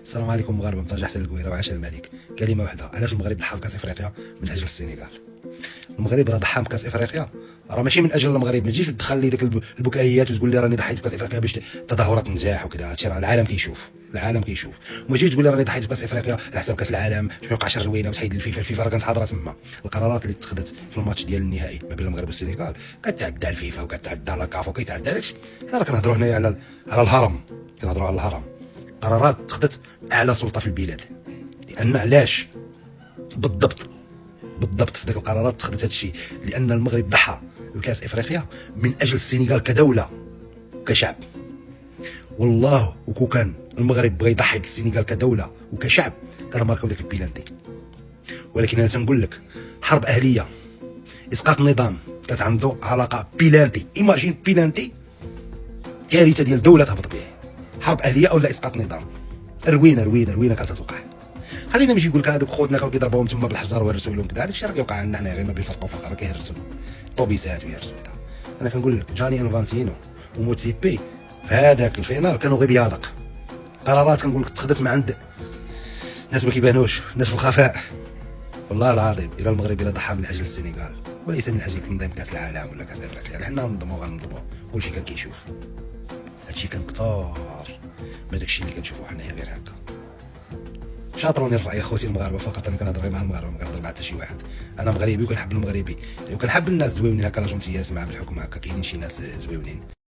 السلام عليكم مغاربه من طنجة حتى للقويره وعاش الملك. كلمه واحده، علاش المغرب ضحى بكاس افريقيا من اجل السنغال؟ المغرب راه ضحى بكاس افريقيا راه ماشي من اجل المغرب. ما تجيش وتدخل لي ديك البكائيات وتقول لي راني ضحيت بكاس افريقيا باش التظاهرات نجاح وكذا. هادشي راه العالم كيشوف، العالم كيشوف. وما تجيش تقول لي راني ضحيت بكاس افريقيا على حساب كاس العالم باش ما يوقعش الروينه وتحيد الفيفا راه كانت حاضره تما. القرارات اللي اتخذت في الماتش ديال النهائي ما بين المغرب والسنغال كتعدى الفيفا وكتعدى لاكاف وكيتعدى داكشي. حنا راه كنهضروا هنايا على الهرم، كنهضروا على الهرم. قرارات اتخذت اعلى سلطه في البلاد. لان علاش بالضبط في ذاك القرارات اتخذت هذا الشيء؟ لان المغرب ضحى بكاس افريقيا من اجل السنغال كدوله وكشعب. والله وكو كان المغرب بغى يضحي بالسنغال كدوله وكشعب كان ماركاو ذاك البيلانتي. ولكن انا تنقول لك حرب اهليه، اسقاط النظام كانت عنده علاقه بيلانتي. ايماجين بيلانتي، كارثه ديال دوله تهبط به. حرب اهليه ولا اسقاط نظام، روينه كانت تتوقع. خلينا ماشي يقول لك هذوك خوتنا كانوا كيضربوهم تما بالحجر ويهرسوا لهم كذا. هذاك الشيء راه كيوقع عندنا حنا غير ما بين فرقه وفرقه، راه كيهرسوا الطوبيسات ويهرسوا كذا. انا كنقول لك جاني انفانتينو وموتسيبي في هذاك الفينال كانوا غير بيادق. قرارات كنقول لك اتخذت من عند ناس ما كيبانوش، ناس في الخفاء. والله العظيم الى المغرب الى ضحى من اجل السنغال وليس من اجل تنظيم كاس العالم ولا كاس افريقيا. حنا غننظموا كلشي كان كيشوف. هادشي كان كثار ما داكشي اللي كنشوفو حنايا غير هكا. شاطروني الراي اخوتي المغاربه، فقط انا كنهضر مع المغاربه، ما كنهضر مع حتى شي واحد. انا مغربي وكنحب المغربي وكنحب الناس زويونين هكا، لا جونتياس مع بالحكم هكا. كاينين شي ناس زويونين